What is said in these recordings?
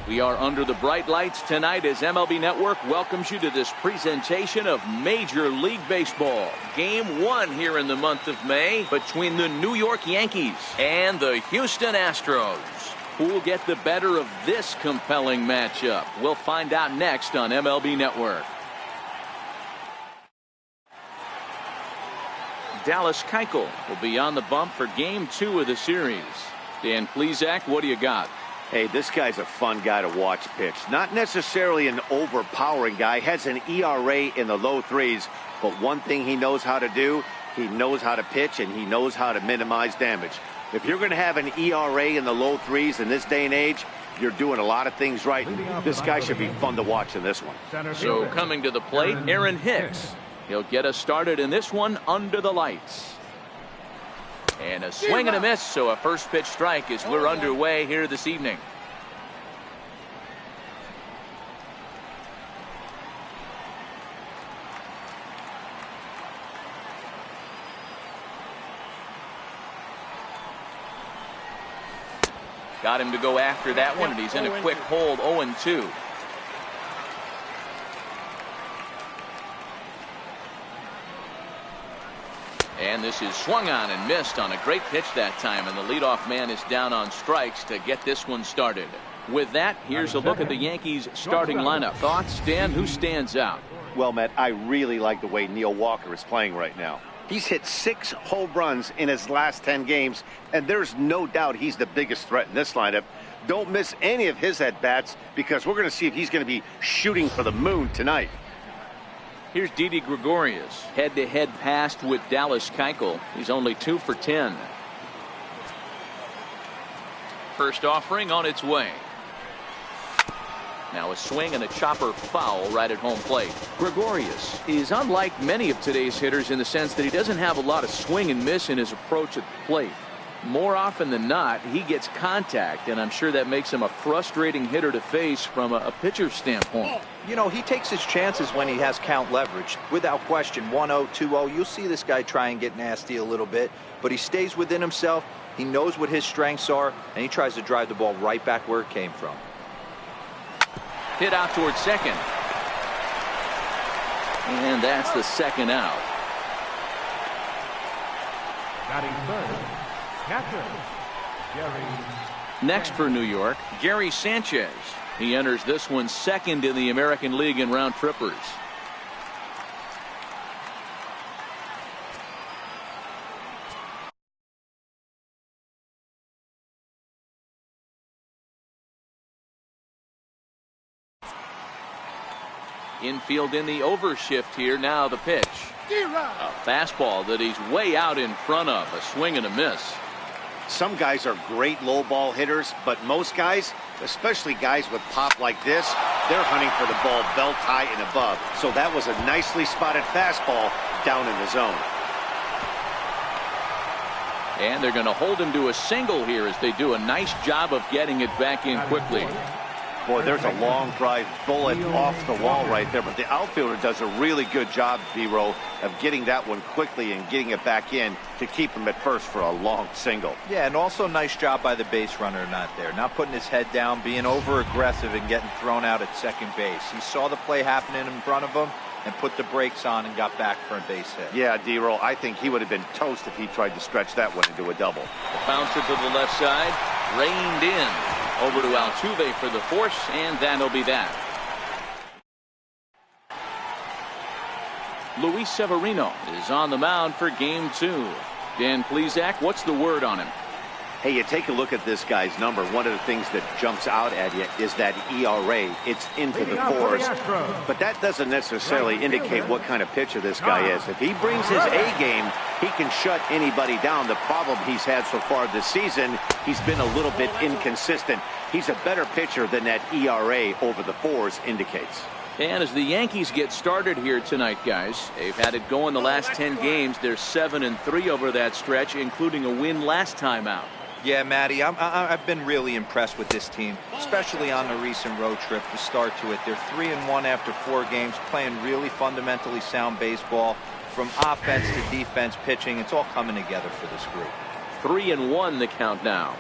We are under the bright lights tonight as MLB Network welcomes you to this presentation of Major League Baseball. Game 1 here in the month of May between the New York Yankees and the Houston Astros. Who will get the better of this compelling matchup? We'll find out next on MLB Network. Dallas Keuchel will be on the bump for Game 2 of the series. Dan Plesac, what do you got? Hey, this guy's a fun guy to watch pitch. Not necessarily an overpowering guy. Has an ERA in the low threes. But one thing he knows how to do, he knows how to pitch and he knows how to minimize damage. If you're going to have an ERA in the low threes in this day and age, you're doing a lot of things right. This guy should be fun to watch in this one. So coming to the plate, Aaron Hicks. He'll get us started in this one under the lights. And a swing and a miss, so a first pitch strike as we're underway here this evening. Got him to go after that one, and he's in a quick hold, 0-2. And this is swung on and missed on a great pitch that time, and the leadoff man is down on strikes to get this one started. With that, here's a look at the Yankees starting lineup. Thoughts, Dan? Who stands out? Well, Matt, I really like the way Neil Walker is playing right now. He's hit 6 home runs in his last 10 games, and there's no doubt he's the biggest threat in this lineup. Don't miss any of his at-bats because we're going to see if he's going to be shooting for the moon tonight. Here's Didi Gregorius, head-to-head passed with Dallas Keuchel. He's only 2 for 10. First offering on its way. Now a swing and a chopper foul right at home plate. Gregorius is unlike many of today's hitters in the sense that he doesn't have a lot of swing and miss in his approach at the plate. More often than not, he gets contact, and I'm sure that makes him a frustrating hitter to face from a pitcher's standpoint. You know, he takes his chances when he has count leverage. Without question, 1-0, 2-0, you'll see this guy try and get nasty a little bit, but he stays within himself. He knows what his strengths are, and he tries to drive the ball right back where it came from. Hit out towards second. And that's the second out. Batting third, catcher, Gary. Next for New York, Gary Sanchez. He enters this one second in the American League in round trippers. Infield in the overshift here. Now the pitch. A fastball that he's way out in front of. A swing and a miss. Some guys are great low ball hitters, but most guys, especially guys with pop like this, they're hunting for the ball belt high and above. So that was a nicely spotted fastball down in the zone. And they're going to hold him to a single here as they do a nice job of getting it back in quickly. Boy, there's a long drive bullet off the wall right there, but the outfielder does a really good job, D-Row, of getting that one quickly and getting it back in to keep him at first for a long single. Yeah, and also nice job by the base runner not there. Not putting his head down, being over-aggressive and getting thrown out at second base. He saw the play happening in front of him and put the brakes on and got back for a base hit. Yeah, D-Row, I think he would have been toast if he tried to stretch that one into a double. The bouncer to the left side, reined in. Over to Altuve for the force, and that'll be that. Luis Severino is on the mound for Game 2. Dan Plesac, what's the word on him? Hey, you take a look at this guy's number. One of the things that jumps out at you is that ERA. It's into the 4s, but that doesn't necessarily indicate what kind of pitcher this guy is. If he brings his A game, he can shut anybody down. The problem he's had so far this season, he's been a little bit inconsistent. He's a better pitcher than that ERA over the 4s indicates. And as the Yankees get started here tonight, guys, they've had it going the last 10 games. They're 7-3 over that stretch, including a win last time out. Yeah, Matty, I've been really impressed with this team, especially on the recent road trip to start to it. They're 3-1 after 4 games, playing really fundamentally sound baseball. From offense to defense, pitching, it's all coming together for this group. 3-1 the count now.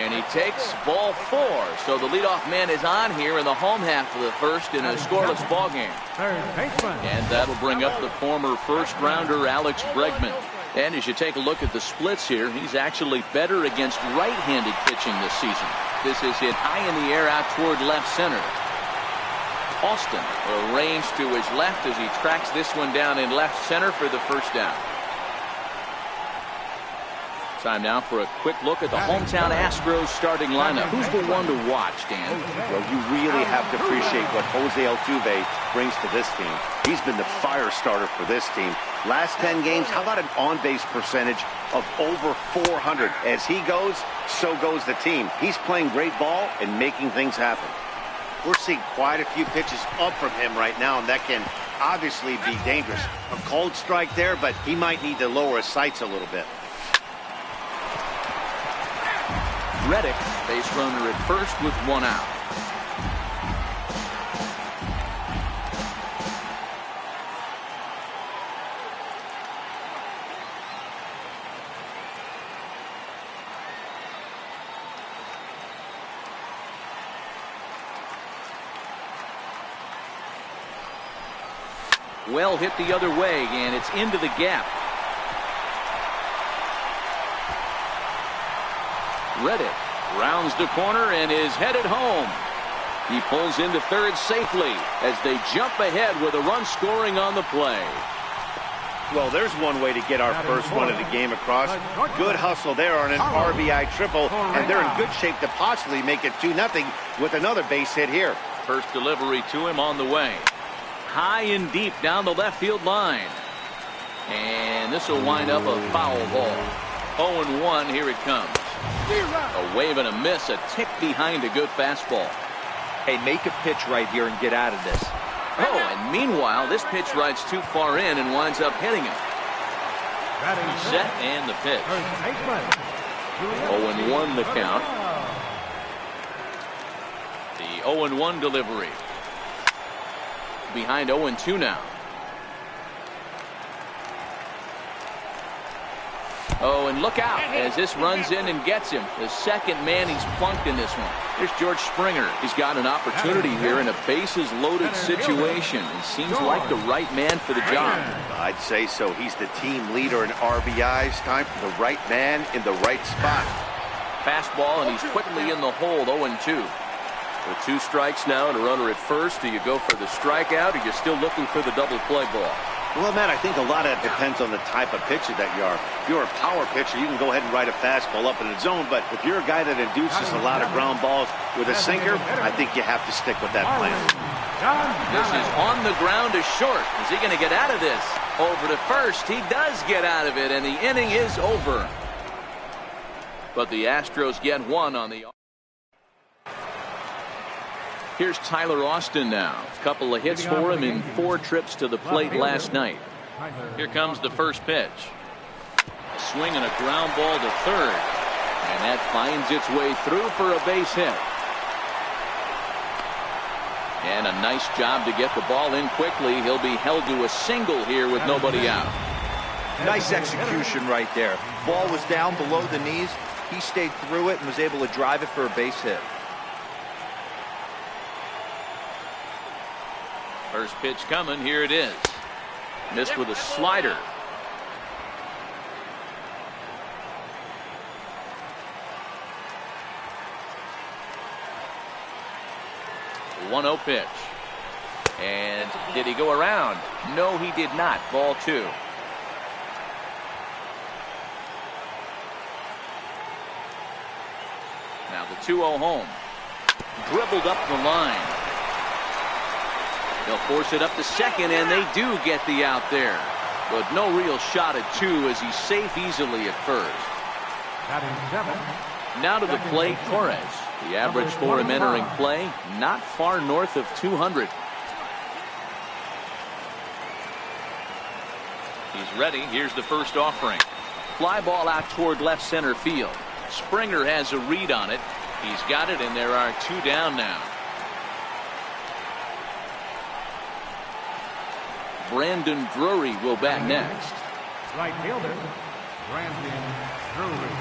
And he takes ball 4. So the leadoff man is on here in the home half of the first in a scoreless ball game. And that'll bring up the former first-rounder Alex Bregman. And as you take a look at the splits here, he's actually better against right-handed pitching this season. This is hit high in the air out toward left center. Austin arranged to his left as he tracks this one down in left center for the first down. Time now for a quick look at the hometown Astros starting lineup. Who's the one to watch, Dan? Well, you really have to appreciate what Jose Altuve brings to this team. He's been the fire starter for this team. Last 10 games, how about an on-base percentage of over 400? As he goes, so goes the team. He's playing great ball and making things happen. We're seeing quite a few pitches up from him right now, and that can obviously be dangerous. A cold strike there, but he might need to lower his sights a little bit. Reddick, base runner at first with 1 out. Well hit the other way, and it's into the gap. Reddick rounds the corner and is headed home. He pulls into third safely as they jump ahead with a run scoring on the play. Well, there's one way to get our first one of the game across. Good hustle there on an RBI triple, and they're in good shape to possibly make it 2-0 with another base hit here. First delivery to him on the way. High and deep down the left field line. And this will wind up a foul ball. 0-1, here it comes. A wave and a miss, a tick behind a good fastball. Hey, make a pitch right here and get out of this. Oh, and meanwhile, this pitch rides too far in and winds up hitting him. Set and the pitch. 0-1 the count. The 0-1 delivery. Behind 0-2 now. Oh, and look out as this runs in and gets him. The second man he's plunked in this one. Here's George Springer. He's got an opportunity here in a bases-loaded situation. It seems like the right man for the job. I'd say so. He's the team leader in RBIs. Time for the right man in the right spot. Fastball, and he's quickly in the hole, 0-2. With 2 strikes now and a runner at first, do you go for the strikeout or you're still looking for the double play ball? Well, Matt, I think a lot of it depends on the type of pitcher that you are. If you're a power pitcher, you can go ahead and ride a fastball up in the zone. But if you're a guy that induces a lot of ground balls with a sinker, I think you have to stick with that plan. This is on the ground to short. Is he going to get out of this? Over to first. He does get out of it, and the inning is over. But the Astros get one on the... Here's Tyler Austin now. A couple of hits for him in 4 trips to the plate last night. Here comes the first pitch. Swing and a ground ball to third. And that finds its way through for a base hit. And a nice job to get the ball in quickly. He'll be held to a single here with nobody out. Nice execution right there. Ball was down below the knees. He stayed through it and was able to drive it for a base hit. First pitch coming. Here it is. Missed with a slider. The 1-0 pitch. And did he go around? No, he did not. Ball 2. Now the 2-0 home. Dribbled up the line. They'll force it up to second, and they do get the out there. But no real shot at 2 as he's safe easily at first. Now to the plate, Torres. The average for him entering play, not far north of 200. He's ready. Here's the first offering. Fly ball out toward left center field. Springer has a read on it. He's got it, and there are 2 down now. Brandon Drury will bat next. Right fielder, Brandon Drury.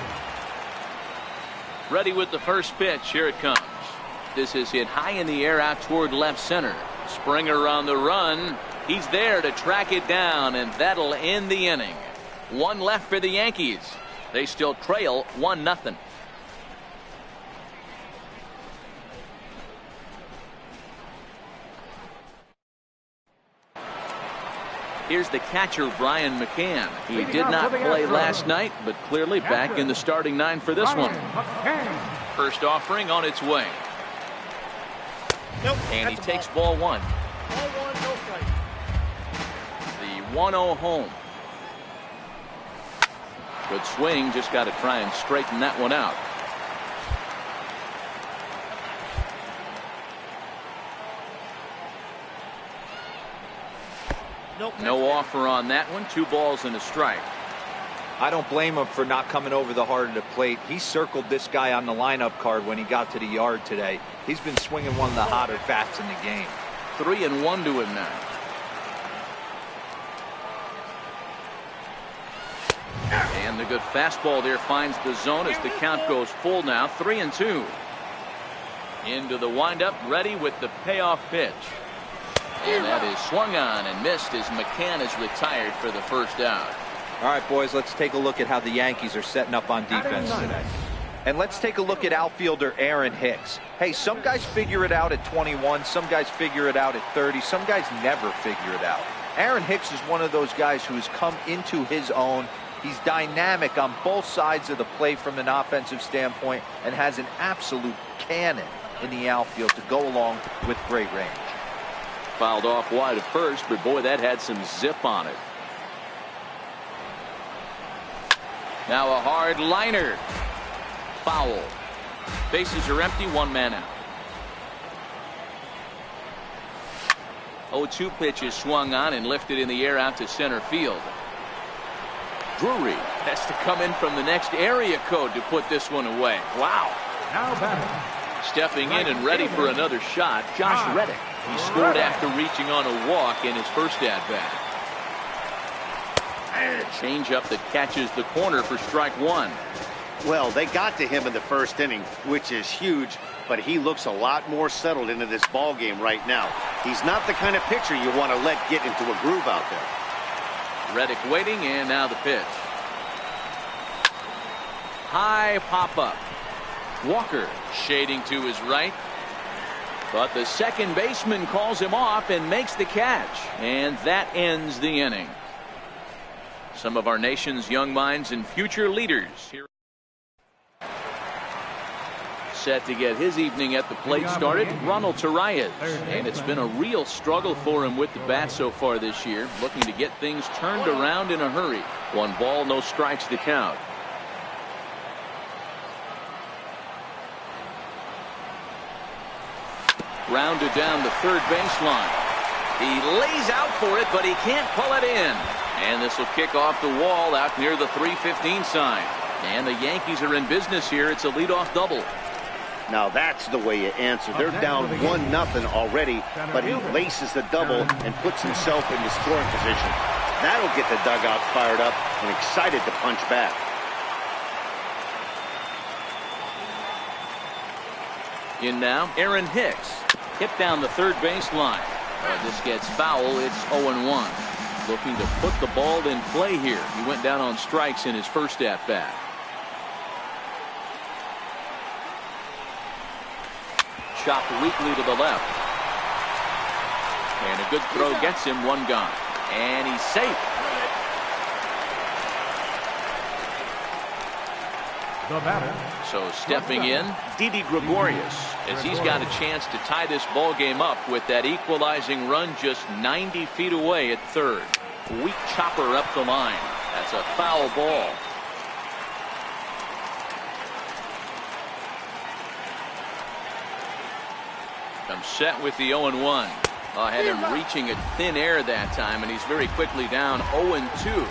Ready with the first pitch. Here it comes. This is hit high in the air out toward left center. Springer on the run. He's there to track it down, and that'll end the inning. One left for the Yankees. They still trail 1-0. Here's the catcher, Brian McCann. He did not play last night, but clearly back in the starting 9 for this one. First offering on its way. And he takes ball 1. The 1-0 home. Good swing, just got to try and straighten that one out. No offer on that one. 2 balls and a strike. I don't blame him for not coming over the heart of the plate. He circled this guy on the lineup card when he got to the yard today. He's been swinging one of the hotter bats in the game. 3-1 to him now. And the good fastball there finds the zone as the count goes full now. 3-2. Into the windup, ready with the payoff pitch. And that is swung on and missed as McCann is retired for the first out. All right, boys, let's take a look at how the Yankees are setting up on defense today. And let's take a look at outfielder Aaron Hicks. Hey, some guys figure it out at 21. Some guys figure it out at 30. Some guys never figure it out. Aaron Hicks is one of those guys who has come into his own. He's dynamic on both sides of the plate from an offensive standpoint and has an absolute cannon in the outfield to go along with great range. Fouled off wide at first, but boy, that had some zip on it. Now a hard liner. Foul. Bases are empty, 1 man out. 0-2 pitch is swung on and lifted in the air out to center field. Drury has to come in from the next area code to put this one away. Wow. Now batting. Stepping in and ready for another shot, Josh Reddick. He scored after reaching on a walk in his first at-bat. Change-up that catches the corner for strike 1. Well, they got to him in the first inning, which is huge, but he looks a lot more settled into this ball game right now. He's not the kind of pitcher you want to let get into a groove out there. Reddick waiting, and now the pitch. High pop-up. Walker shading to his right. But the second baseman calls him off and makes the catch. And that ends the inning. Some of our nation's young minds and future leaders here. Set to get his evening at the plate started, Ronald Torreyes. And it's been a real struggle for him with the bat so far this year. Looking to get things turned around in a hurry. 1 ball, no strikes to count. Rounded down the third baseline. He lays out for it, but he can't pull it in. And this will kick off the wall out near the 315 sign. And the Yankees are in business here. It's a leadoff double. Now that's the way you answer. They're down 1-0 already, but he laces the double and puts himself into scoring position. That'll get the dugout fired up and excited to punch back. In now, Aaron Hicks. Hit down the third baseline. This gets foul. It's 0-1. Looking to put the ball in play here. He went down on strikes in his first at-bat. Chopped weakly to the left. And a good throw gets him 1 gone. And he's safe. The batter. So stepping in, Didi Gregorius, as he's got a chance to tie this ball game up with that equalizing run just 90 feet away at third. Weak chopper up the line. That's a foul ball. Comes set with the 0-1. Had him reaching at thin air that time, and he's very quickly down 0-2.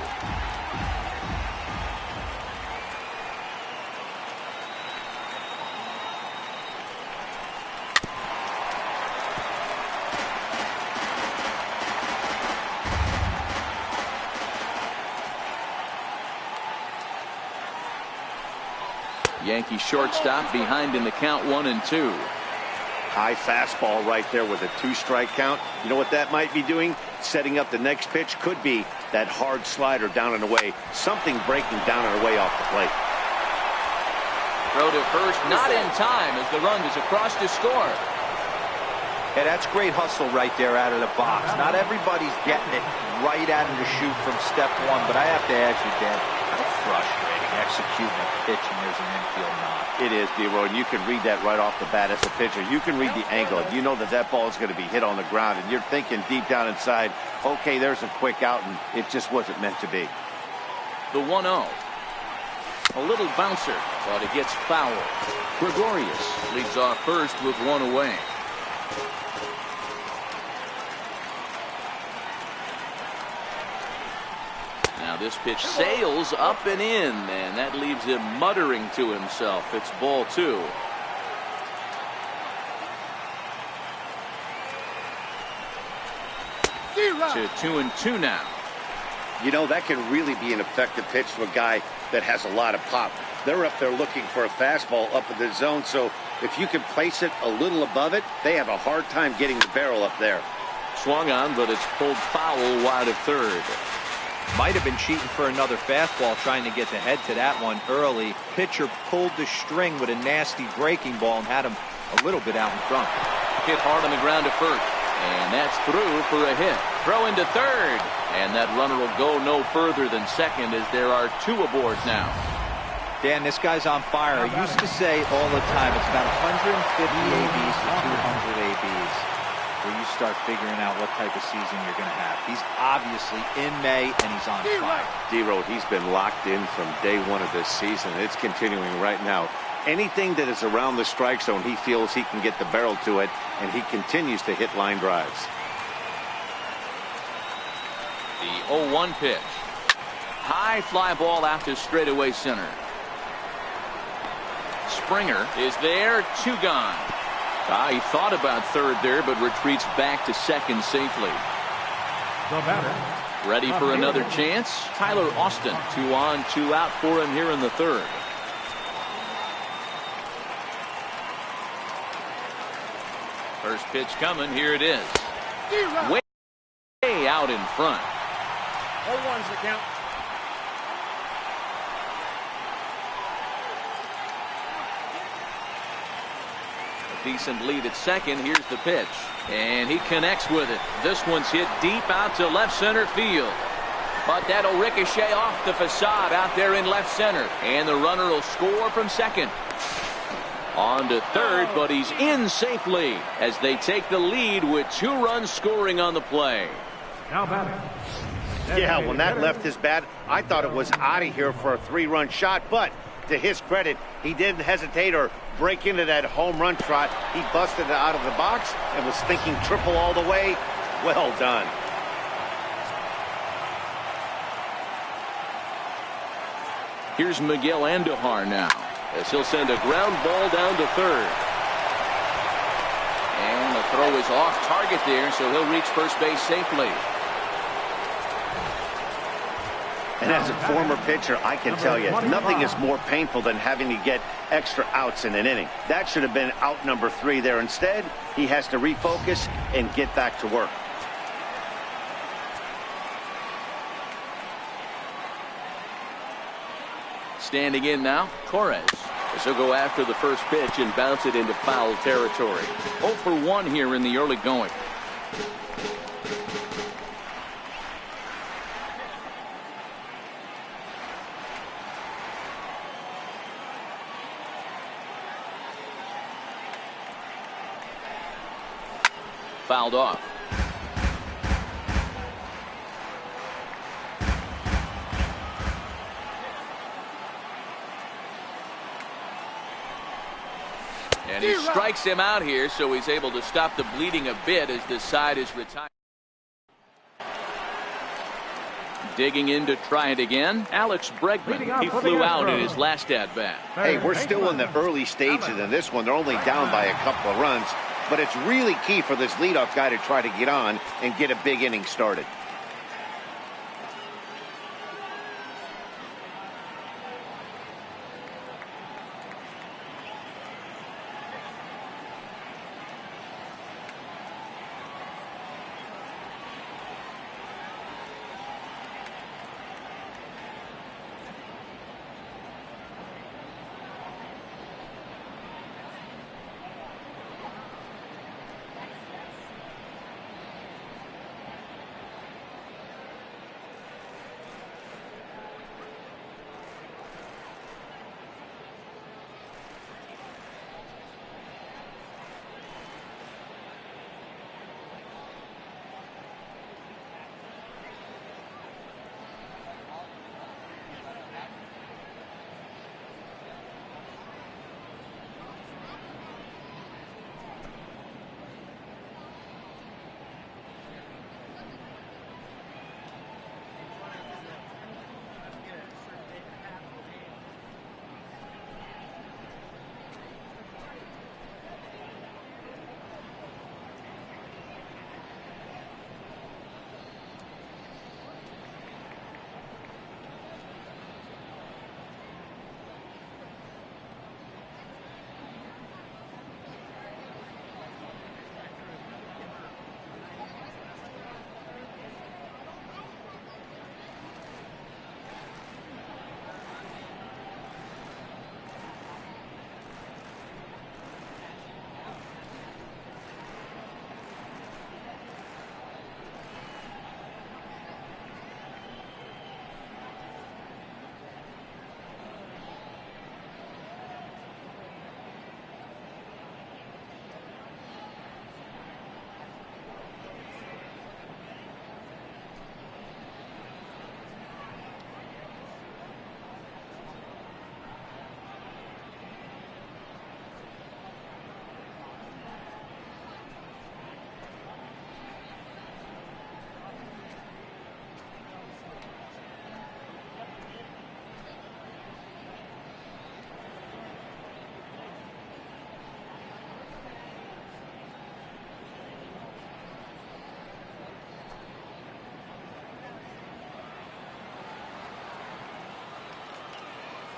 Yankee shortstop behind in the count 1-2. High fastball right there with a 2-strike count. You know what that might be doing? Setting up the next pitch. Could be that hard slider down and away. Something breaking down and away off the plate. Throw to first, not in time as the run is across to score. Yeah, that's great hustle right there out of the box. Not everybody's getting it right out of the chute from step one, but I have to ask you, Dan, how frustrating executing a pitch and there's an infield knock. It is, D-Roy, and you can read that right off the bat as a pitcher. You can read the angle. You know that that ball is going to be hit on the ground, and you're thinking deep down inside, okay, there's a quick out, and it just wasn't meant to be. The 1-0. A little bouncer, but it gets fouled. Gregorius leads off first with one away. Now this pitch sails up and in, and that leaves him muttering to himself. It's ball 2. To 2-2 now. You know, that can really be an effective pitch to a guy that has a lot of pop. They're up there looking for a fastball up in the zone, so if you can place it a little above it, they have a hard time getting the barrel up there. Swung on, but it's pulled foul wide of third. Might have been cheating for another fastball, trying to get the head to that one early. Pitcher pulled the string with a nasty breaking ball and had him a little bit out in front. Hit hard on the ground to first, and that's through for a hit. Throw into third, and that runner will go no further than second as there are 2 aboard now. Dan, this guy's on fire. I used to say all the time it's about 150 ABs to 200 ABs where you start figuring out what type of season you're going to have. He's obviously in May, and he's on fire. D-Road, he's been locked in from day one of this season. It's continuing right now. Anything that is around the strike zone, he feels he can get the barrel to it, and he continues to hit line drives. The 0-1 pitch. High fly ball out to straightaway center. Springer is there, 2 gone. He thought about third there, but retreats back to second safely. The batter. Ready for another chance? Tyler Austin, 2 on, 2 out for him here in the third. First pitch coming, here it is. Way out in front. 0-1's the count. Decent lead at second. Here's the pitch, and he connects with it. This one's hit deep out to left center field, but that'll ricochet off the facade out there in left center, and the runner will score from second. On to third, but he's in safely as they take the lead with 2 runs scoring on the play. Now batting. Yeah, when that left his bat, I thought it was out of here for a 3-run shot, but to his credit, he didn't hesitate or break into that home run trot. He busted it out of the box and was thinking triple all the way. Well done. Here's Miguel Andujar now, as he'll send a ground ball down to third. And the throw is off target there, so he'll reach first base safely. And as a former pitcher, I can tell you, nothing is more painful than having to get extra outs in an inning. That should have been out number 3 there. Instead, he has to refocus and get back to work. Standing in now, Torres. As he'll go after the first pitch and bounce it into foul territory. 0 for 1 here in the early going. Fouled off. And he strikes him out here, so he's able to stop the bleeding a bit as this side is retired. Digging in to try it again, Alex Bregman. He flew out in his last at-bat. Hey, we're still in the early stages of this one. They're only down by a couple of runs. But it's really key for this leadoff guy to try to get on and get a big inning started.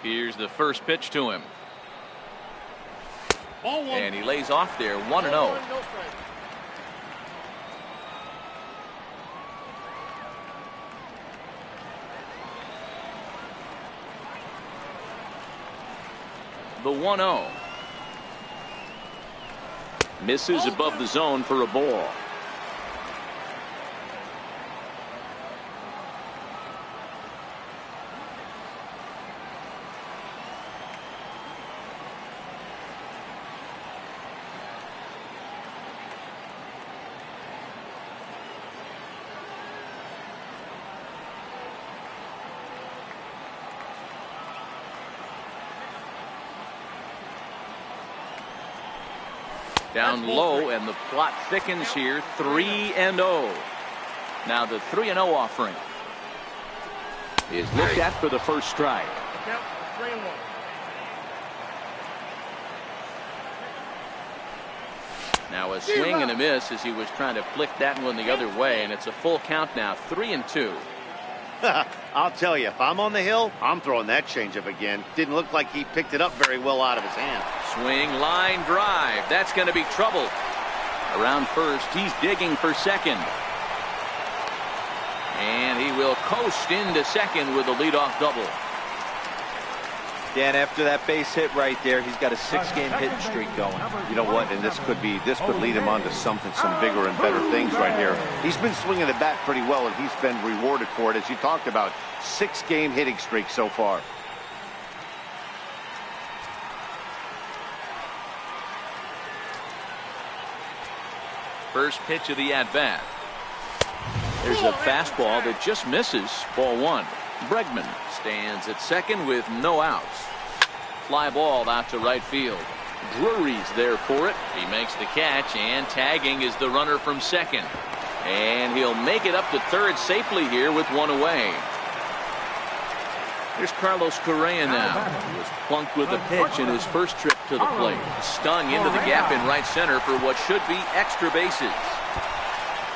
Here's the first pitch to him. Ball one. And he lays off there, 1-0. No strike. The 1-0. Misses above the zone for a ball. Down low, and the plot thickens here. 3-0. Now the 3-0 offering is looked at for the first strike. Count 3-1. Now a swing and a miss as he was trying to flick that one the other way, and it's a full count now. 3-2. I'll tell you, if I'm on the hill, I'm throwing that changeup again. Didn't look like he picked it up very well out of his hand. Swing, line drive. That's going to be trouble. Around first, he's digging for second. And he will coast into second with a leadoff double. Dan, after that base hit right there, he's got a 6-game hitting streak going. You know what? And this could lead him on to some bigger and better things right here. He's been swinging the bat pretty well, and he's been rewarded for it, as you talked about. 6-game hitting streak so far. First pitch of the at-bat. There's a fastball that just misses. Ball one. Bregman stands at second with no outs. Fly ball out to right field. Drury's there for it. He makes the catch, and tagging is the runner from second. And he'll make it up to third safely here with one away. Here's Carlos Correa now. He was plunked with a pitch in his first trip to the plate. Stung into the gap in right center for what should be extra bases.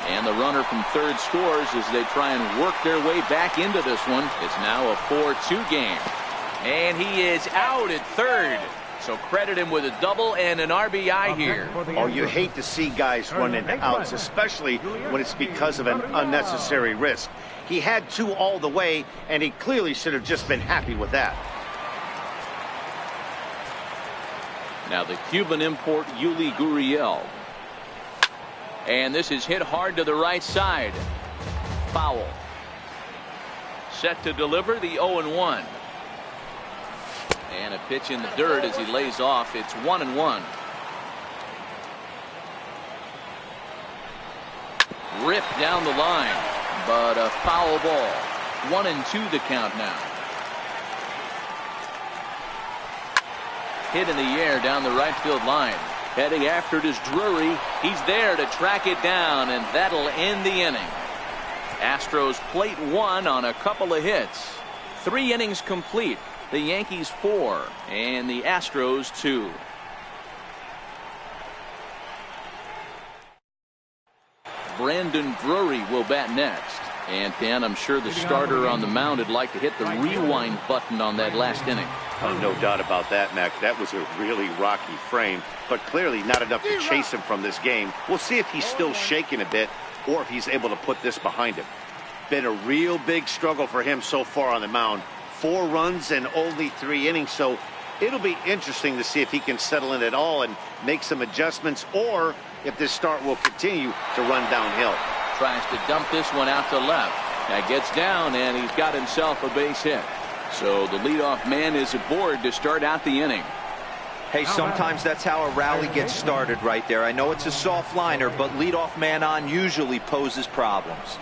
And the runner from third scores as they try and work their way back into this one. It's now a 4-2 game. And he is out at third. So credit him with a double and an RBI here. Oh, you hate to see guys run into outs, especially when it's because of an unnecessary risk. He had 2 all the way, and he clearly should have just been happy with that. Now the Cuban import, Yuli Gurriel. And this is hit hard to the right side. Foul. Set to deliver the 0-1. And a pitch in the dirt as he lays off. It's 1-1. Ripped down the line, but a foul ball. 1-2 the count now. Hit in the air down the right field line. Heading after it is Drury. He's there to track it down, and that'll end the inning. Astros plate 1 on a couple of hits. 3 innings complete. The Yankees 4 and the Astros 2. Brandon Drury will bat next. And Dan, I'm sure the starter on the mound would like to hit the rewind button on that last inning. Oh, no doubt about that, Mac. That was a really rocky frame, but clearly not enough to chase him from this game. We'll see if he's still shaking a bit or if he's able to put this behind him. Been a real big struggle for him so far on the mound. 4 runs and only 3 innings, so it'll be interesting to see if he can settle in at all and make some adjustments, or if this start will continue to run downhill. Tries to dump this one out to left. That gets down, and he's got himself a base hit. So the leadoff man is aboard to start out the inning. Hey, sometimes that's how a rally gets started right there. I know it's a soft liner, but leadoff man on usually poses problems.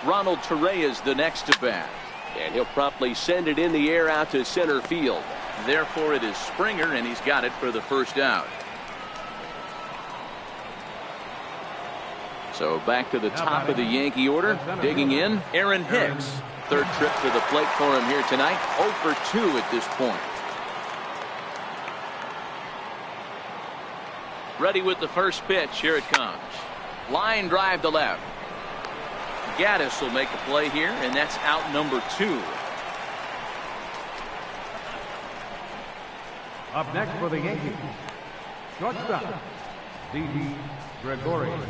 Ronald Torreya's the next to bat. And he'll promptly send it in the air out to center field. Therefore, it is Springer, and he's got it for the first out. So back to the top of the Yankee order. Digging in, Aaron Hicks. Third trip to the plate for him here tonight. 0 for 2 at this point. Ready with the first pitch. Here it comes. Line drive to left. Gaddis will make a play here, and that's out number 2. Up next for the Yankees, shortstop, Didi Gregorius.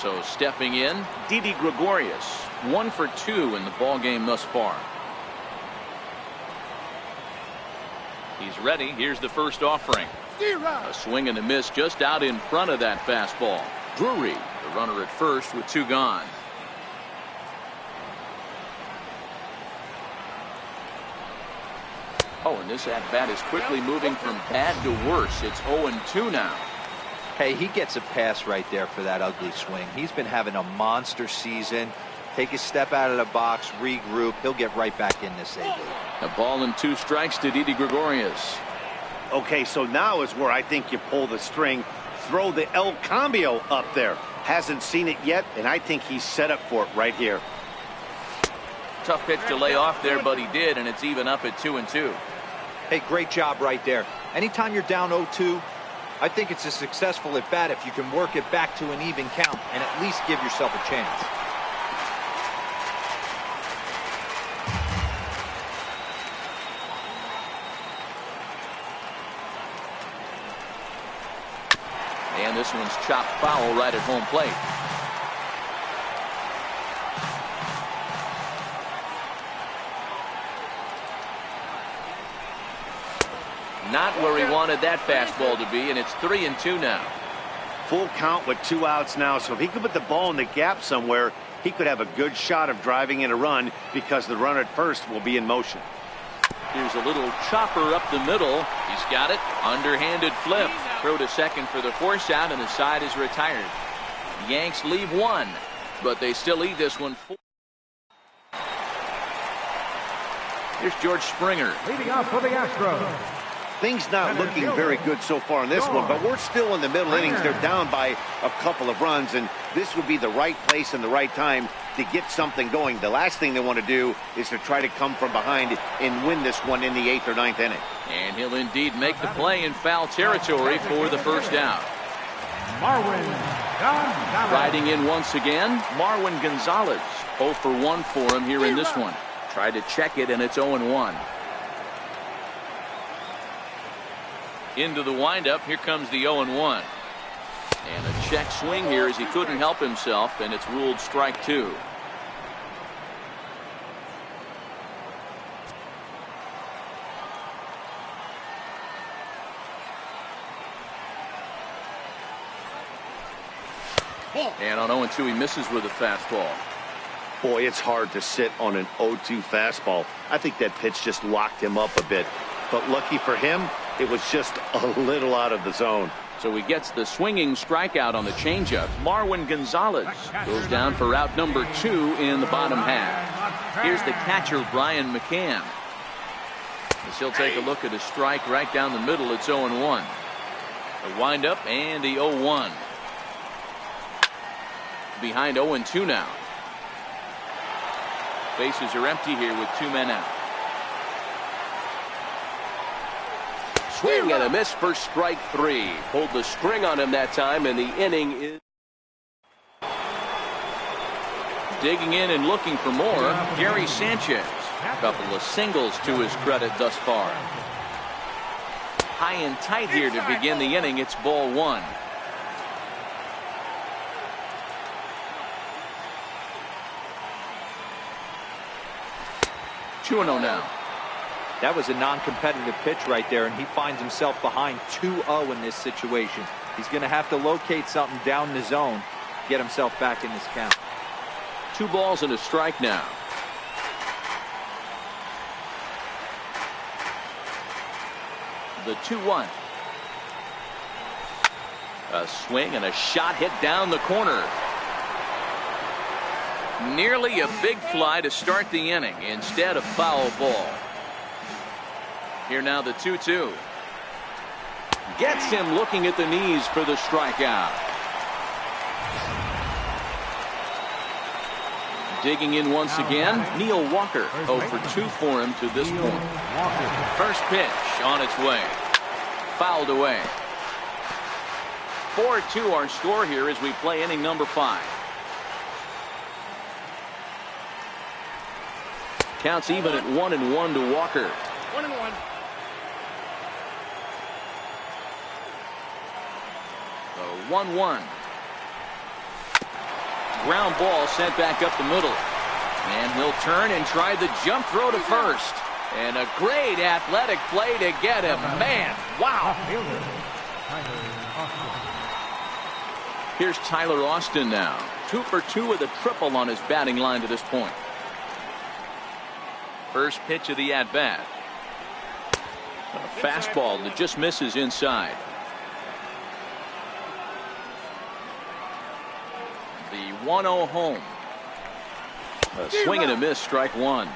So stepping in, Didi Gregorius, 1 for 2 in the ball game thus far. He's ready. Here's the first offering. A swing and a miss just out in front of that fastball. Drury, the runner at first with 2 gone. Oh, and this at-bat is quickly moving from bad to worse. It's 0-2 now. Hey, he gets a pass right there for that ugly swing. He's been having a monster season. Take a step out of the box, regroup. He'll get right back in this A-League. A ball and 2 strikes to Didi Gregorius. Okay, so now is where I think you pull the string. Throw the El Cambio up there. Hasn't seen it yet, and I think he's set up for it right here. Tough pitch to lay off there, but he did, and it's even up at 2-2. Hey, great job right there. Anytime you're down 0-2, I think it's a successful at bat if you can work it back to an even count and at least give yourself a chance. And this one's chopped foul right at home plate. Not where he wanted that fastball to be, and it's 3-2 now. Full count with 2 outs now, so if he could put the ball in the gap somewhere, he could have a good shot of driving in a run because the runner at first will be in motion. Here's a little chopper up the middle. He's got it. Underhanded flip. Throw to second for the force out, and the side is retired. Yanks leave 1, but they still lead this one 4. Here's George Springer. Leading off for the Astros, Things not looking very good so far in this one, but we're still in the middle innings. They're down by a couple of runs, and this would be the right place and the right time to get something going. The last thing they want to do is to try to come from behind and win this one in the 8th or 9th inning. And he'll indeed make the play in foul territory for the first out. Marwin Gonzalez. Riding in once again, Marwin Gonzalez. 0 for 1 for him here in this one. Tried to check it, and it's 0-1. Into the windup. Here comes the 0-1. And a check swing here as he couldn't help himself, and it's ruled strike 2. And on 0-2 he misses with a fastball. Boy, it's hard to sit on an 0-2 fastball. I think that pitch just locked him up a bit. But lucky for him, it was just a little out of the zone. So he gets the swinging strikeout on the changeup. Marwin Gonzalez goes down for out number 2 in the bottom half. Here's the catcher, Brian McCann. As he'll take a look at a strike right down the middle. It's 0-1. The windup and the 0-1. Behind 0-2 now. Bases are empty here with 2 men out. Swing and a miss for strike 3. Pulled the string on him that time, and the inning is. Digging in and looking for more, Gary Sanchez. A couple of singles to his credit thus far. High and tight here to begin the inning. It's ball 1. Two and 0 now. That was a non-competitive pitch right there, and he finds himself behind 2-0 in this situation. He's going to have to locate something down the zone, get himself back in this count. 2 balls and a strike now. The 2-1. A swing and a shot hit down the corner. Nearly a big fly to start the inning. Instead, a foul ball. Here now the 2-2. Gets him looking at the knees for the strikeout. Digging in once again, Neil Walker. 0 for 2 for him to this point. First pitch on its way. fouled away. 4-2 our score here as we play inning number 5. Counts even at 1-1 to Walker. 1-1. The 1-1. Ground ball sent back up the middle. And he'll turn and try the jump throw to first. And a great athletic play to get him. Man, wow. Here's Tyler Austin now. 2 for 2 with a triple on his batting line to this point. First pitch of the at-bat. A fastball that just misses inside. The 1-0 home. A swing and a miss, strike one.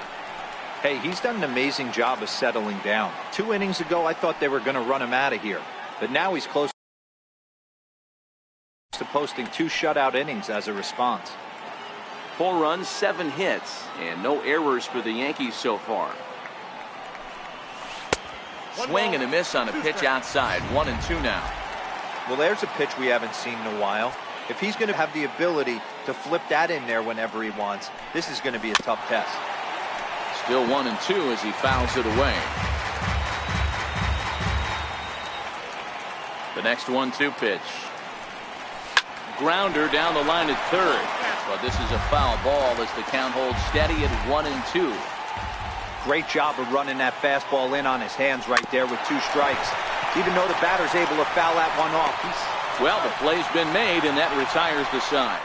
Hey, he's done an amazing job of settling down. 2 innings ago, I thought they were going to run him out of here. But now he's close to posting 2 shutout innings as a response. 4 runs, 7 hits, and no errors for the Yankees so far. Swing and a miss on a pitch outside. 1-2 now. Well, there's a pitch we haven't seen in a while. If he's going to have the ability to flip that in there whenever he wants, this is going to be a tough test. Still 1-2 as he fouls it away. The next 1-2 pitch. Grounder down the line at third. But this is a foul ball as the count holds steady at 1-2. Great job of running that fastball in on his hands right there with 2 strikes. Even though the batter's able to foul that one off. Well, the play's been made, and that retires the side.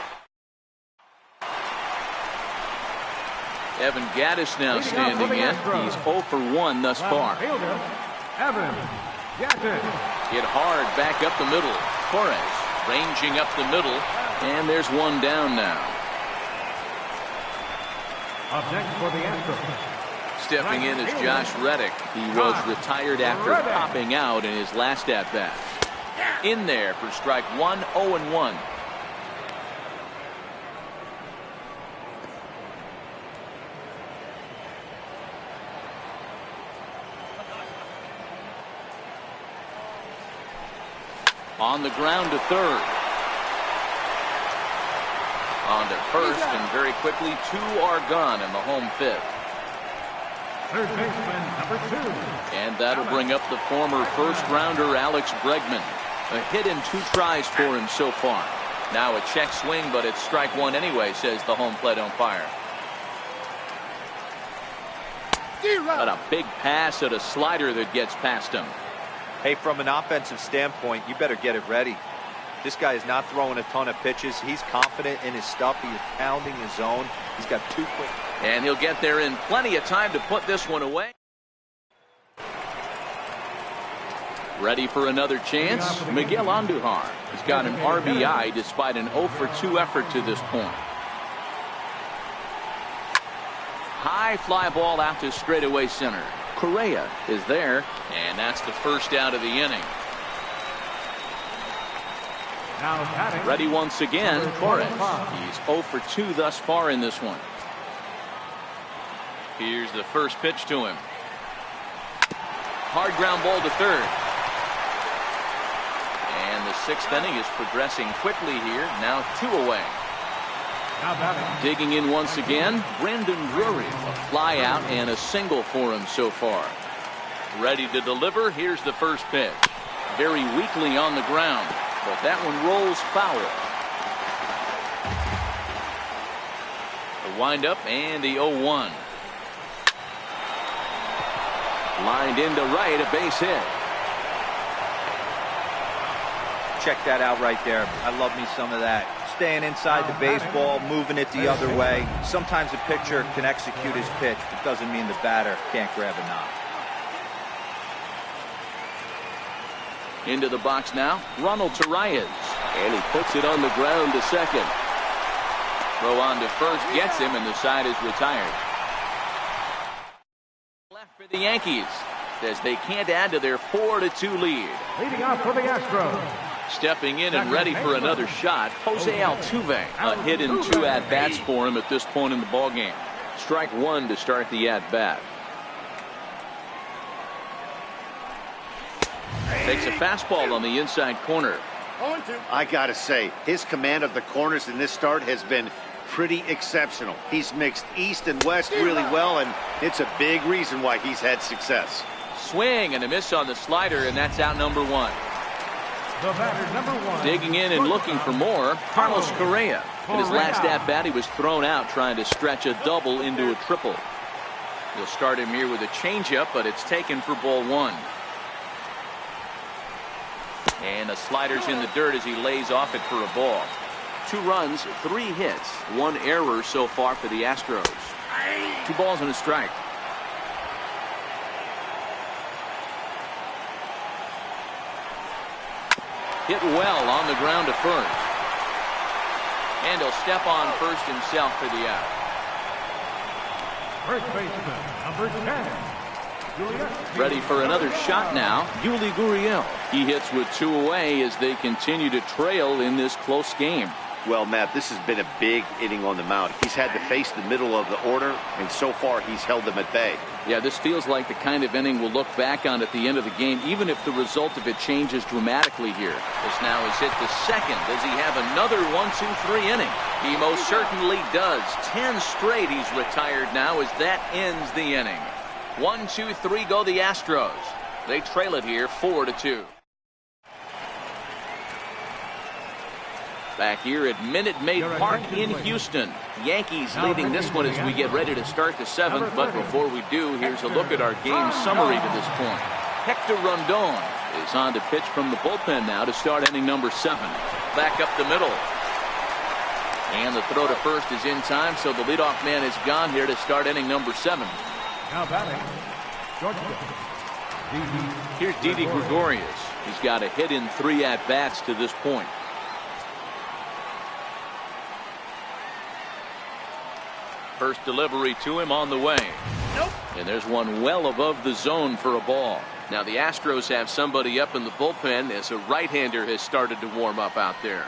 Evan Gattis now standing in. He's 0 for 1 thus far. Evan Gattis. Hit hard back up the middle. Torres ranging up the middle, and there's one down now. Up next for the Astros. Stepping in is Josh Reddick. He was retired after popping out in his last at-bat. In there for strike 1, 0-1. On the ground to third. On to first, and very quickly 2 are gone in the home 5th. Third baseman number 2. And that'll bring up the former first-rounder Alex Bregman. A hit in 2 tries for him so far. Now a check swing, but it's strike 1 anyway, says the home plate umpire. But a big pass at a slider that gets past him. Hey, from an offensive standpoint, you better get it ready. This guy is not throwing a ton of pitches. He's confident in his stuff. He is pounding his zone. He's got 2 quick. And he'll get there in plenty of time to put this one away. Ready for another chance? Miguel Andujar has got an RBI despite an 0 for 2 effort to this point. High fly ball out to straightaway center. Correa is there, and that's the first out of the inning. Ready once again, Torres. He's 0 for 2 thus far in this one. Here's the first pitch to him. Hard ground ball to third. And the 6th inning is progressing quickly here. Now 2 away. Digging in once again, Brandon Drury. A fly out and a single for him so far. Ready to deliver. Here's the first pitch. Very weakly on the ground, but that one rolls foul. The windup and the 0-1. Lined into right, a base hit. Check that out right there. I love me some of that. Staying inside the baseball, moving it the other way. Sometimes a pitcher can execute his pitch, but doesn't mean the batter can't grab a knob. Into the box now, Ronald Torres. And he puts it on the ground to second. Throw on to first, gets him, and the side is retired. Left for the Yankees, as they can't add to their 4-2 lead. Leading off for the Astros. Stepping in and ready for another shot, Jose Altuve. A hit in 2 at-bats for him at this point in the ballgame. Strike 1 to start the at-bat. Takes a fastball on the inside corner. 0-2. I gotta say, his command of the corners in this start has been pretty exceptional. He's mixed east and west really well, and it's a big reason why he's had success. Swing and a miss on the slider, and that's out number one. The batter, number 1. Digging in and looking for more, Carlos Correa. In his last at-bat, he was thrown out trying to stretch a double into a triple. He'll start him here with a changeup, but it's taken for ball one. And the slider's in the dirt as he lays off it for a ball. 2 runs, 3 hits, 1 error so far for the Astros. 2 balls and a strike. Hit well on the ground to first. And he'll step on first himself for the out. First baseman, number 10. Ready for another shot now, Yuli Gurriel. He hits with 2 away as they continue to trail in this close game. Well, Matt, this has been a big inning on the mound. He's had to face the middle of the order, and so far he's held them at bay. Yeah, this feels like the kind of inning we'll look back on at the end of the game, even if the result of it changes dramatically here. This now is hit to second. Does he have another 1-2-3 inning? He most certainly does. 10 straight he's retired now as that ends the inning. 1-2-3 go the Astros. They trail it here 4-2. Back here at Minute Maid Park in Houston. Yankees leading this one as we get ready to start the 7th. But before we do, here's a look at our game summary to this point. Hector Rondon is on to pitch from the bullpen now to start inning number 7. Back up the middle. And the throw to first is in time, so the leadoff man is gone here to start inning number 7. Now batting, Georgia. Here's Didi Gregorius. He's got a hit in 3 at-bats to this point. First delivery to him on the way. Nope. And there's one well above the zone for a ball. Now the Astros have somebody up in the bullpen as a right-hander has started to warm up out there.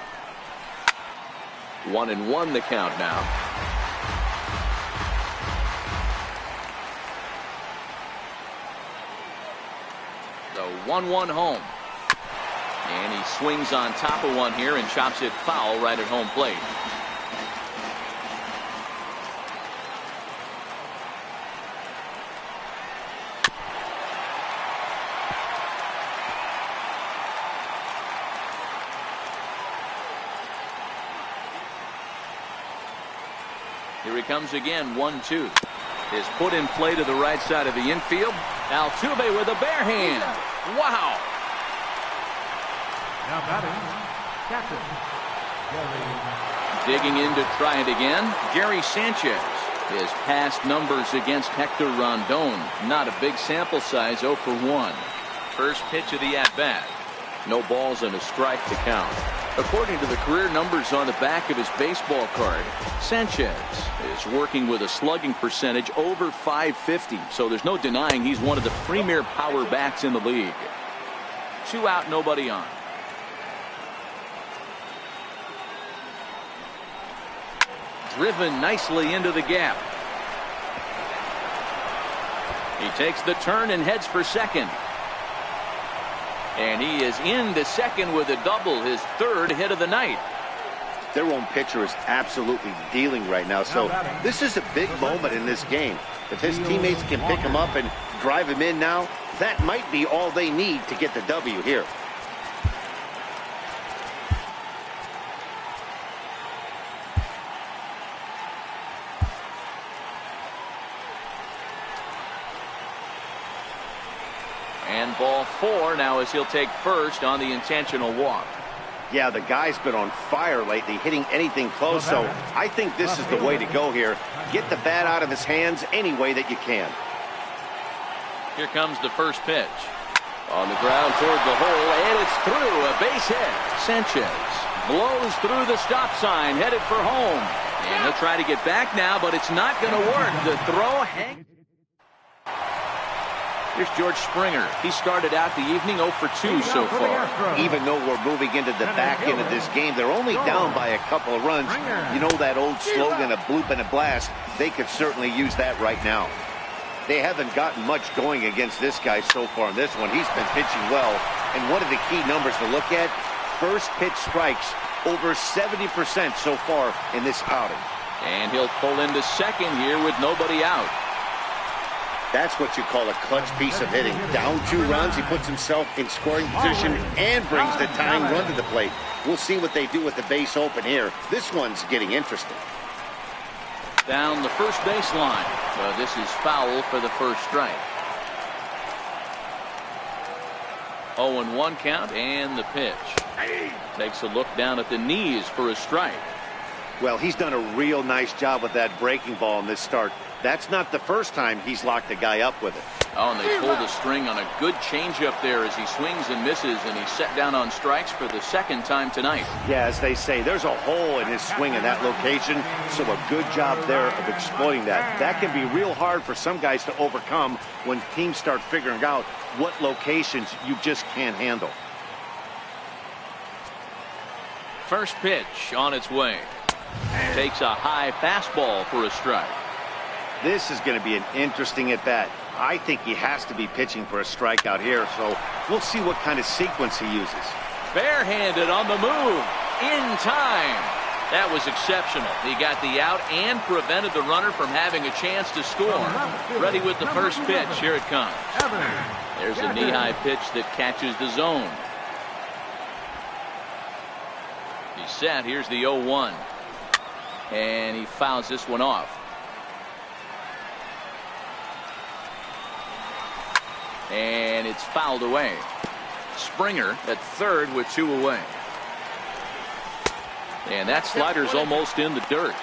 1-1 the count now. The 1-1 home. And he swings on top of one here and chops it foul right at home plate. Here he comes again, 1-2. Is put in play to the right side of the infield. Altuve with a bare hand. Wow. Now batting, captain, Gary. Digging in to try it again. Gary Sanchez. His past numbers against Hector Rondon. Not a big sample size, 0 for 1. First pitch of the at-bat. No balls and a strike to count. According to the career numbers on the back of his baseball card, Sanchez is working with a slugging percentage over .550, so there's no denying he's one of the premier power bats in the league. 2 out, nobody on. Driven nicely into the gap. He takes the turn and heads for second. And he is into second with a double, his 3rd hit of the night. Their own pitcher is absolutely dealing right now, so this is a big moment in this game. If his teammates can pick him up and drive him in now, that might be all they need to get the W here. And ball 4 now as he'll take first on the intentional walk. Yeah, the guy's been on fire lately, hitting anything close, so I think this is the way to go here. Get the bat out of his hands any way that you can. Here comes the first pitch. On the ground toward the hole, and it's through. A base hit. Sanchez blows through the stop sign, headed for home. And he'll try to get back now, but it's not going to work. The throw hangs. Here's George Springer. He started out the evening 0 for 2 so far. Even though we're moving into the back end of this game, they're only down by a couple of runs. You know that old slogan, a bloop and a blast? They could certainly use that right now. They haven't gotten much going against this guy so far in this one. He's been pitching well And one of the key numbers to look at, first pitch strikes, over 70% so far in this outing. And he'll pull into second here with nobody out. That's what you call a clutch piece of hitting. Down 2 runs, he puts himself in scoring position and brings the tying run to the plate. We'll see what they do with the base open here. This one's getting interesting. Down the first baseline. But this is foul for the first strike. 0-1 count and the pitch. Takes a look down at the knees for a strike. Well, he's done a real nice job with that breaking ball in this start. That's not the first time he's locked a guy up with it. Oh, and they pull the string on a good changeup there as he swings and misses, and he's set down on strikes for the second time tonight. Yeah, as they say, there's a hole in his swing in that location, so a good job there of exploiting that. That can be real hard for some guys to overcome when teams start figuring out what locations you just can't handle. First pitch on its way. Takes a high fastball for a strike. This is going to be an interesting at-bat. I think he has to be pitching for a strikeout here, so we'll see what kind of sequence he uses. Barehanded on the move. In time. That was exceptional. He got the out and prevented the runner from having a chance to score. Ready with the first pitch. Here it comes. There's a knee-high pitch that catches the zone. He's set. Here's the 0-1. And he fouls this one off. And it's fouled away. Springer at third with 2 away. And that slider's almost in the dirt.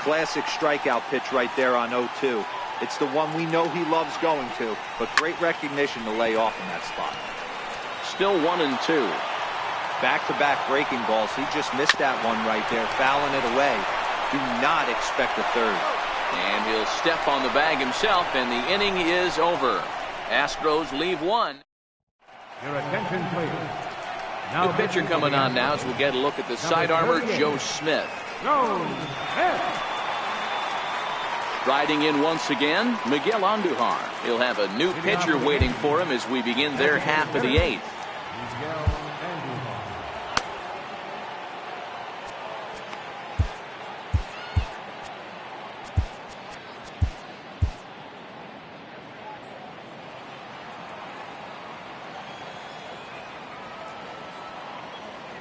Classic strikeout pitch right there on 0-2. It's the one we know he loves going to, but great recognition to lay off in that spot. Still 1-2. Back-to-back breaking balls. He just missed that one right there, fouling it away. Do not expect a third. And he'll step on the bag himself, and the inning is over. Astros leave 1. Your attention, please. The pitcher coming on now as we'll get a look at the side armor, Joe Smith. Riding in once again, Miguel Andujar. He'll have a new pitcher waiting for him as we begin their half of the 8th.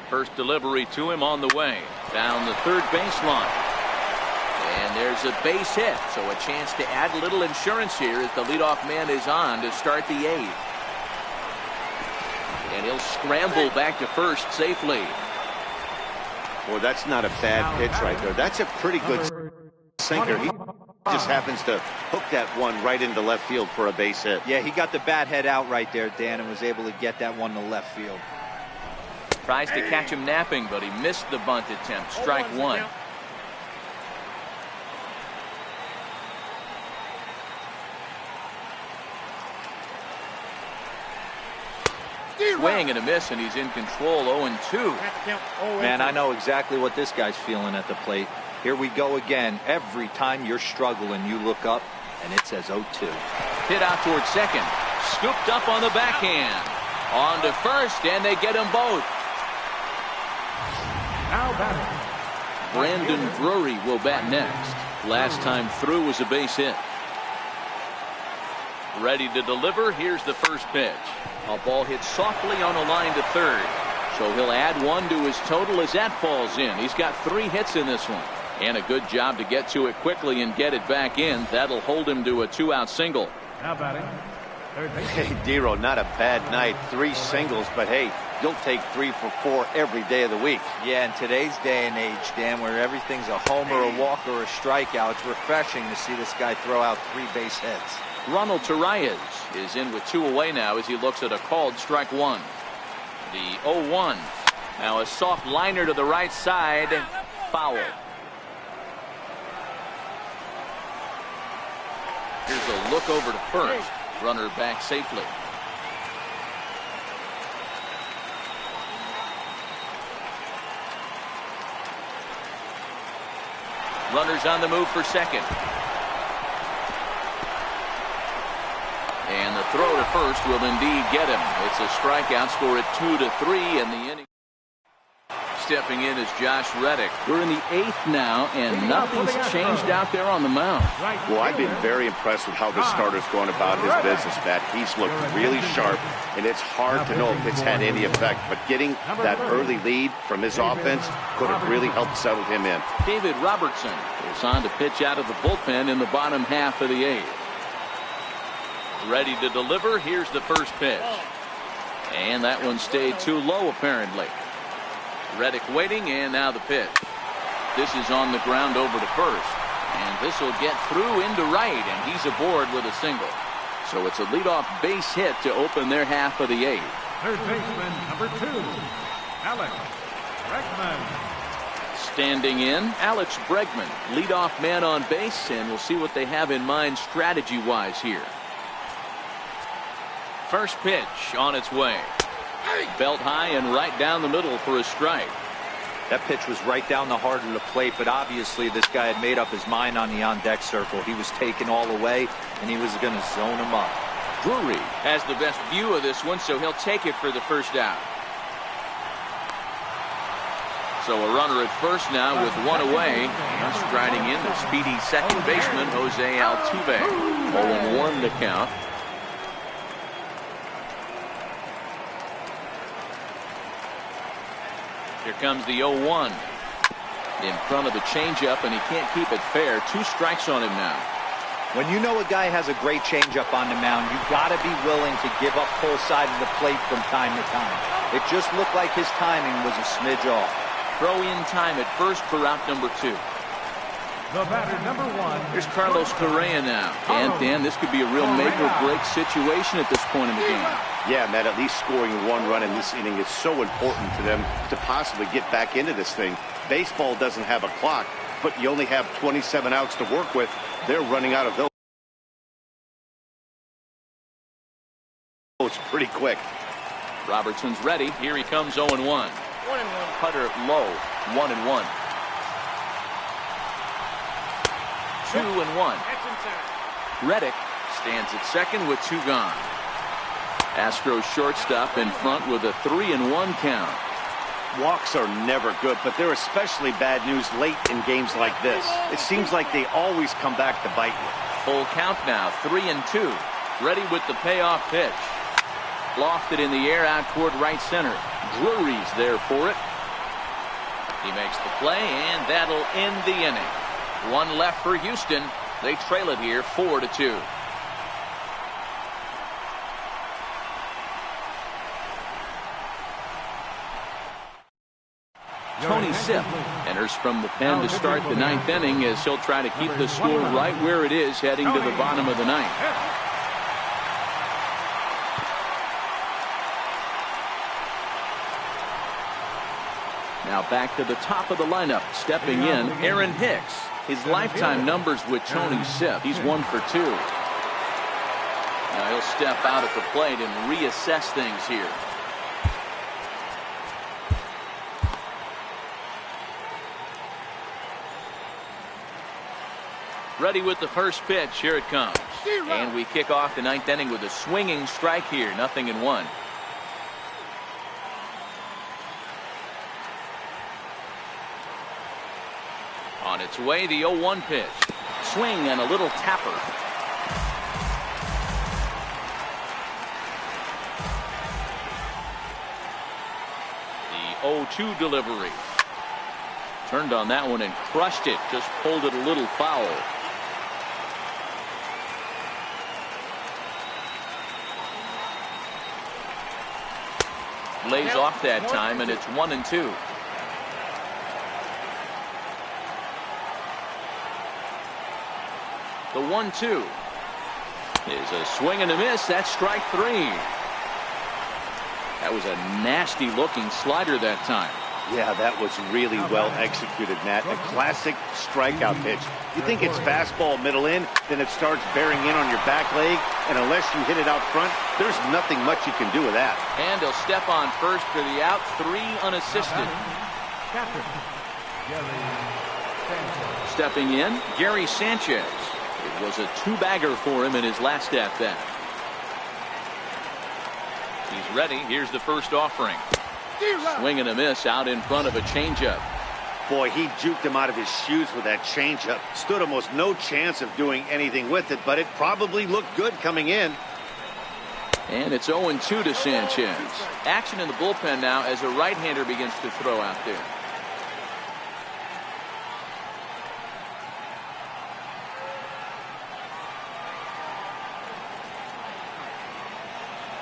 First delivery to him on the way. Down the third baseline. And there's a base hit, so a chance to add a little insurance here as the leadoff man is on to start the 8th. And he'll scramble back to first safely. Well, that's not a bad pitch right there. That's a pretty good sinker. He just happens to hook that one right into left field for a base hit. Yeah, he got the bat head out right there, Dan, and was able to get that one to left field. Tries to catch him napping, but he missed the bunt attempt. Strike 1. Swing and a miss, and he's in control. 0-2. Man, I know exactly what this guy's feeling at the plate. Here we go again. Every time you're struggling, you look up, and it says 0-2. Hit out towards second. Scooped up on the backhand. On to first, and they get them both. Now batting. Brandon Drury will bat next. Last time through was a base hit. Ready to deliver. Here's the first pitch. A ball hit softly on a line to third. So he'll add 1 to his total as that falls in. He's got 3 hits in this one. And a good job to get to it quickly and get it back in. That'll hold him to a 2-out single. Now batting. Hey, Dero, not a bad night. 3 singles, but hey, you'll take 3 for 4 every day of the week. Yeah, in today's day and age, Dan, where everything's a homer, a walk, or a strikeout, it's refreshing to see this guy throw out 3 base hits. Ronald Torreyes is in with 2 away now as he looks at a called strike 1. The 0-1. Now a soft liner to the right side. Foul. Here's a look over to first. Runner back safely. Runners on the move for second. And the throw to first will indeed get him. It's a strikeout, score at 2-3 in the inning. Stepping in is Josh Reddick. We're in the 8th now, and nothing's changed out there on the mound. Well, I've been very impressed with how this starter's going about his business, Matt. He's looked really sharp, and it's hard to know if it's had any effect. But getting that early lead from his offense could have really helped settle him in. David Robertson is on to pitch out of the bullpen in the bottom half of the 8th. Ready to deliver. Here's the first pitch. And that one stayed too low, apparently. Reddick waiting, and now the pitch. This is on the ground over to first. And this will get through into right, and he's aboard with a single. So it's a leadoff base hit to open their half of the 8th. Third baseman, number 2, Alex Bregman. Standing in, Alex Bregman, leadoff man on base, and we'll see what they have in mind strategy-wise here. First pitch on its way. Belt high and right down the middle for a strike. That pitch was right down the heart of the plate, but obviously this guy had made up his mind on the on-deck circle. He was taken all away, and he was going to zone him up. Drury has the best view of this one, so he'll take it for the first out. So a runner at first now with one away. And striding in, the speedy second baseman, Jose Altuve. 0-1 to count. Here comes the 0-1. In front of the changeup, and he can't keep it fair. 2 strikes on him now. When you know a guy has a great changeup on the mound, you've got to be willing to give up full side of the plate from time to time. It just looked like his timing was a smidge off. Throw in time at first for out number 2. The batter, number 1. Here's Carlos Correa now. And Dan, this could be a real make or break situation at this point in the game. Yeah, Matt, at least scoring 1 run in this inning is so important to them to possibly get back into this thing. Baseball doesn't have a clock, but you only have 27 outs to work with. They're running out of those pretty quick. Robertson's ready. Here he comes 0-1. 1-1. Putter low. 1-1. 2-1. Reddick stands at second with 2 gone. Astros shortstop in front with a 3-1 count. Walks are never good, but they're especially bad news late in games like this. It seems like they always come back to bite you. Full count now, 3-2. Ready with the payoff pitch. Lofted in the air out toward right center. Drury's there for it. He makes the play, and that'll end the inning. 1 left for Houston. They trail it here 4-2. Tony Sipp enters from the pen to start the 9th inning as he'll try to keep the score right where it is heading to the bottom of the 9th. Now back to the top of the lineup. Stepping in, Aaron Hicks. His lifetime numbers with Tony Sipp. He's 1 for 2. Now he'll step out at the plate and reassess things here. Ready with the first pitch. Here it comes. And we kick off the 9th inning with a swinging strike here. 0-1. On its way, the 0-1 pitch. Swing and a little tapper. The 0-2 delivery. Turned on that one and crushed it. Just pulled it a little foul. Lays off that time, and it's 1-2. The 1-2 is a swing and a miss. That's strike 3. That was a nasty looking slider that time. Yeah, that was really well executed, Matt. A classic strikeout pitch. You think it's fastball middle in, then it starts bearing in on your back leg, and unless you hit it out front, there's nothing much you can do with that. And he'll step on first for the out. 3 unassisted. Stepping in, Gary Sanchez. It was a 2-bagger for him in his last at bat. He's ready. Here's the first offering. Swing and a miss out in front of a changeup. Boy, he juked him out of his shoes with that changeup. Stood almost no chance of doing anything with it, but it probably looked good coming in. And it's 0-2 to Sanchez. Action in the bullpen now as a right-hander begins to throw out there.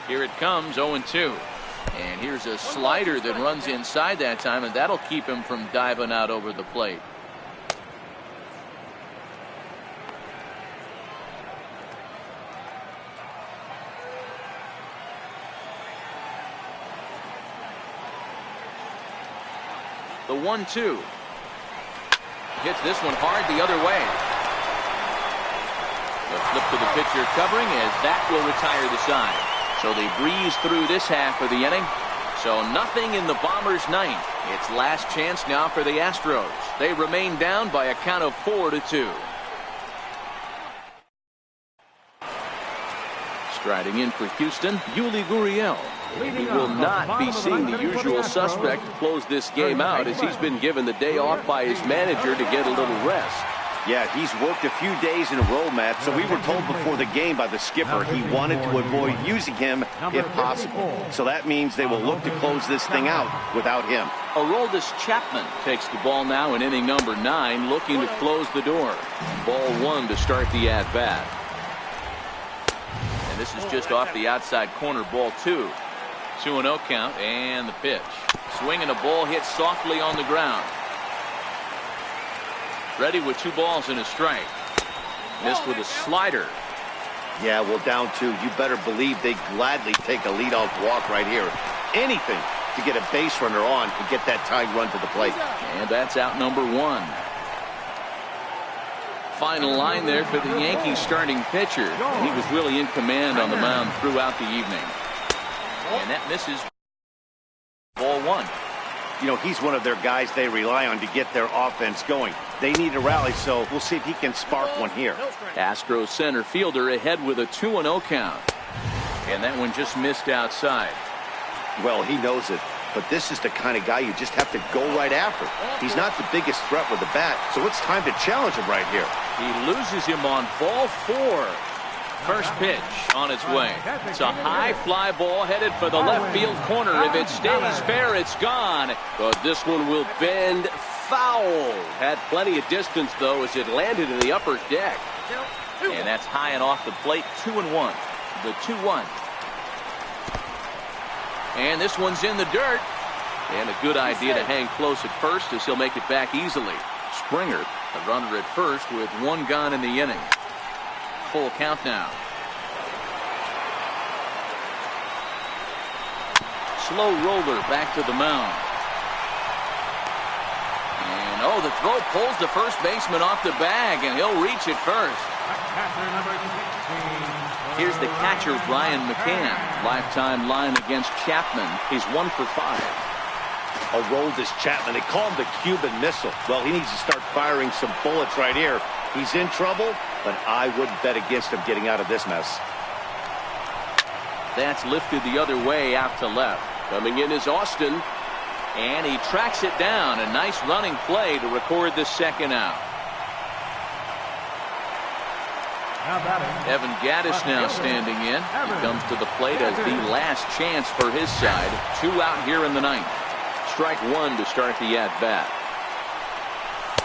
Here it comes, 0-2. And here's a slider that runs inside that time, and that'll keep him from diving out over the plate. The 1-2. Hits this one hard the other way. The flip to the pitcher covering as that will retire the side. So they breeze through this half of the inning. So nothing in the Bombers' ninth. It's last chance now for the Astros. They remain down by a count of 4-2. Striding in for Houston, Yuli Gurriel. He will not be seeing the usual suspect close this game out, as he's been given the day off by his manager to get a little rest. Yeah, he's worked a few days in a row, Matt, so we were told before the game by the skipper he wanted to avoid using him if possible. So that means they will look to close this thing out without him. Aroldis Chapman takes the ball now in inning number 9, looking to close the door. Ball 1 to start the at-bat. And this is just off the outside corner, ball 2. 2-0 count, and the pitch. Swing and a ball hit softly on the ground. Ready with 2 balls and a strike. Missed with a slider. Yeah, well, down 2. You better believe they gladly take a leadoff walk right here. Anything to get a base runner on to get that tying run to the plate. And that's out number 1. Final line there for the Yankees starting pitcher. He was really in command on the mound throughout the evening. And that misses. Ball 1. You know, he's one of their guys they rely on to get their offense going. They need a rally, so we'll see if he can spark one here. Astros center fielder ahead with a 2-0 count. And that one just missed outside. Well, he knows it, but this is the kind of guy you just have to go right after. He's not the biggest threat with the bat, so it's time to challenge him right here. He loses him on ball 4. First pitch on its way. It's a high fly ball headed for the left field corner. If it stays fair, it's gone. But this one will bend foul. Had plenty of distance, though, as it landed in the upper deck. And that's high and off the plate. 2-1. The 2-1. And this one's in the dirt. And a good idea to hang close at first, as he'll make it back easily. Springer, the runner at first with 1 gone in the inning. Full count now. Slow roller back to the mound. And oh, the throw pulls the first baseman off the bag, and he'll reach it first. Here's the catcher, Brian McCann. Lifetime line against Chapman. He's 1 for 5. Aroldis Chapman, they call him the Cuban Missile. Well, he needs to start firing some bullets right here. He's in trouble, but I wouldn't bet against him getting out of this mess. That's lifted the other way out to left. Coming in is Austin, and he tracks it down. A nice running play to record the second out. Evan Gattis now standing in. He comes to the plate as the last chance for his side. 2 out here in the 9th. Strike 1 to start the at-bat.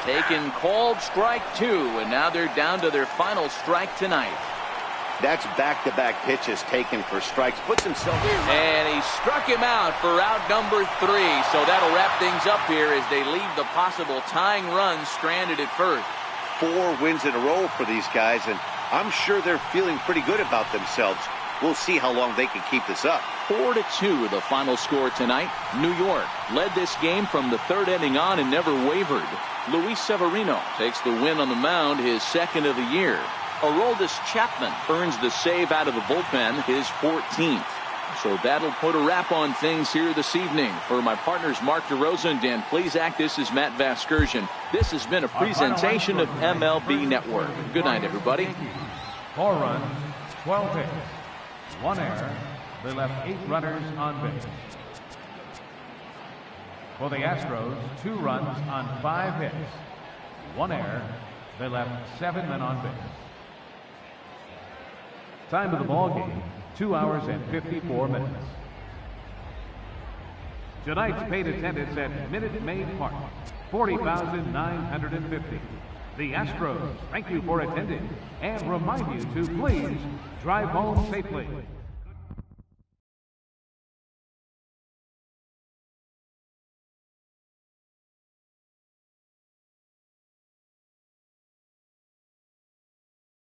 Taken, called, strike 2, and now they're down to their final strike tonight. That's back-to-back pitches taken for strikes. Puts himself in. And he struck him out for out number 3. So that'll wrap things up here as they leave the possible tying run stranded at first. 4 wins in a row for these guys, and I'm sure they're feeling pretty good about themselves. We'll see how long they can keep this up. 4-2 the final score tonight. New York led this game from the 3rd inning on and never wavered. Luis Severino takes the win on the mound, his 2nd of the year. Aroldis Chapman earns the save out of the bullpen, his 14th. So that'll put a wrap on things here this evening. For my partners Mark DeRosa and Dan Plesac, this is Matt Vasgersian. This has been a presentation of MLB Network. Good night, everybody. 4 runs, 12 hits, 1 error, they left 8 runners on base. For the Astros, 2 runs on 5 hits, 1 error, they left 7 men on base. Time of the ball game, 2 hours and 54 minutes. Tonight's paid attendance at Minute Maid Park, 40,950. The Astros thank you for attending and remind you to please drive home safely.